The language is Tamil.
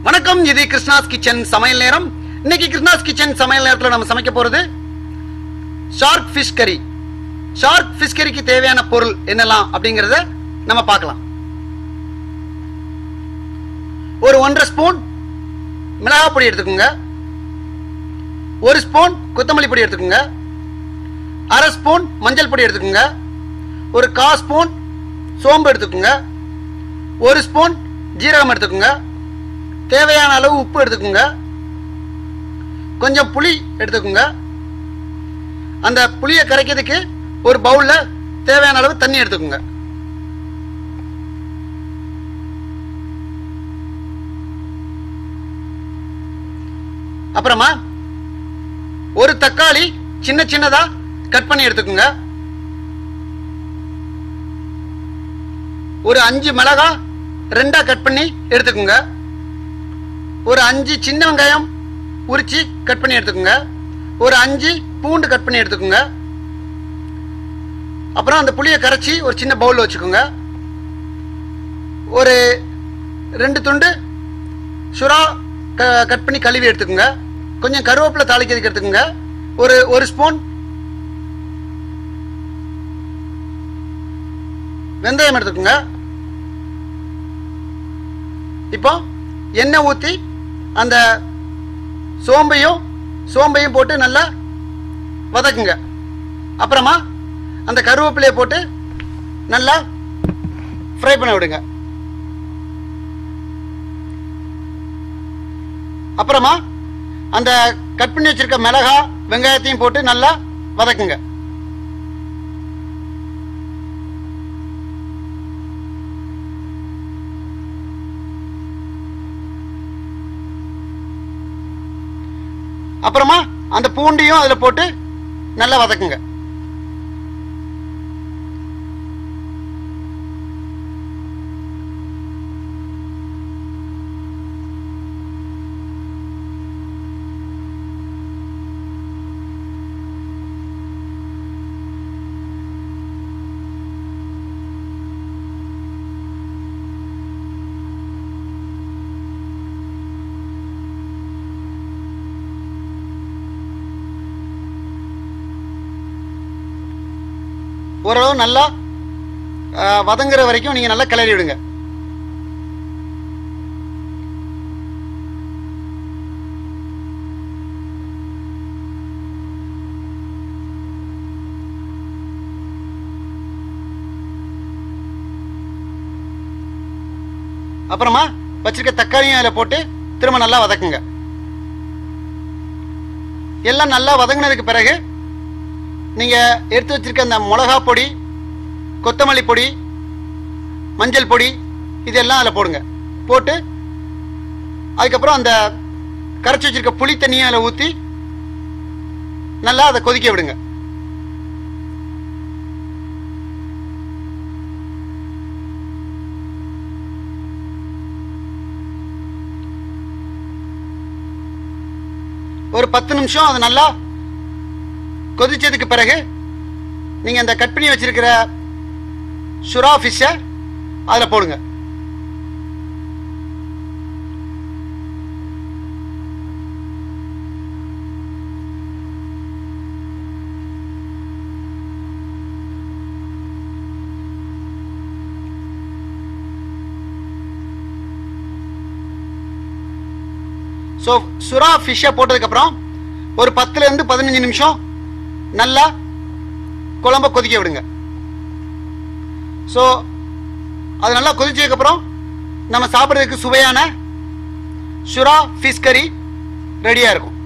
வணக்கம், இது கிருஷ்ணாஸ் கிச்சன் சமையல் நேரம். இன்னைக்கு கிருஷ்ணாஸ் கிச்சன் சமையல் நேரத்தில் நம்ம சமைக்க போறது ஷார்க் ஃபிஷ் கறி. ஷார்க் ஃபிஷ் கறிக்கு தேவையான பொருள் என்னெல்லாம் அப்படிங்கறத நம்ம பார்க்கலாம். ஒரு 1.5 ஸ்பூன் மிளகாய் பொடி எடுத்துக்கோங்க. 1 ஸ்பூன் கொத்தமல்லி பொடி எடுத்துக்கோங்க. 1/2 ஸ்பூன் மஞ்சள் பொடி எடுத்துக்கோங்க. ஒரு 1/4 ஸ்பூன் சோம்பு எடுத்துக்கோங்க. 1 ஸ்பூன் ஜீரகம் எடுத்துக்கோங்க. தேவையான அளவு உப்பு எடுத்துக்கோங்க. கொஞ்சம் புளி எடுத்துக்கோங்க. அந்த புளியை கரைக்கிறதுக்கு ஒரு பவுல்ல தேவையான அளவு தண்ணி எடுத்துக்கோங்க. அப்புறமா ஒரு தக்காளி சின்ன சின்னதா கட் பண்ணி எடுத்துக்கோங்க. ஒரு 5 மிளகாய் 2ஆ கட் பண்ணி எடுத்துக்கோங்க. ஒரு 5 சின்ன வெங்காயம் உரிச்சு கட் பண்ணி எடுத்துக்கோங்க. ஒரு 5 பூண்டு கட் பண்ணி எடுத்துக்கோங்க. அப்புறம் அந்த புளியை கரைச்சி ஒரு சின்ன பவுல்ல வச்சுக்கோங்க. ஒரு 2 துண்டு சுறா கட் பண்ணி கழுவி எடுத்துக்கோங்க. கொஞ்சம் கருவேப்பிலை தாளிக்கிறதுக்கு எடுத்துக்கோங்க. ஒரு ஸ்பூன் வெந்தயம் எடுத்துக்கோங்க. இப்போ எண்ணெய் ஊற்றி அந்த சோம்பையும் போட்டு நல்லா வதக்குங்க. அப்புறமா அந்த கருவேப்பிலையை போட்டு நல்லா ஃப்ரை பண்ண விடுங்க. அப்புறமா அந்த கட் பண்ணி வச்சிருக்க மிளகாய் வெங்காயத்தையும் போட்டு நல்லா வதக்குங்க. அப்புறமா அந்த பூண்டையும் அதுல போட்டு நல்லா வதக்குங்க. ஓரளவு நல்லா வதங்குற வரைக்கும் நீங்க நல்லா கிளறி விடுங்க. அப்புறமா வச்சிருக்க தக்காளியும் அதில் போட்டு திரும்ப நல்லா வதக்குங்க. எல்லாம் நல்லா வதங்கினதுக்கு பிறகு நீங்க எடுத்து வச்சிருக்க அந்த மிளகா பொடி, கொத்தமல்லி பொடி, மஞ்சள் பொடி இதெல்லாம் அதில் போடுங்க. போட்டு அதுக்கப்புறம் அந்த கரைச்சி வச்சிருக்க புளி தண்ணியை அதில் ஊற்றி நல்லா அதை கொதிக்க விடுங்க. ஒரு 10 நிமிஷம் அது நல்லா கொதிச்சதுக்கு பிறகு நீங்க அந்த கட் பண்ணி வச்சிருக்கிற சுறா ஃபிஷ்ஷை அதில் போடுங்க. சுறா ஃபிஷ்ஷை போட்டதுக்கு அப்புறம் ஒரு 10 ல இருந்து 15 நிமிஷம் நல்லா குழம்ப கொதிக்க விடுங்க. அது நல்லா கொதிச்சதுக்கு அப்புறம் நம்ம சாப்பிட்றதுக்கு சுவையான சுறா ஃபிஷ் கறி ரெடியா இருக்கும்.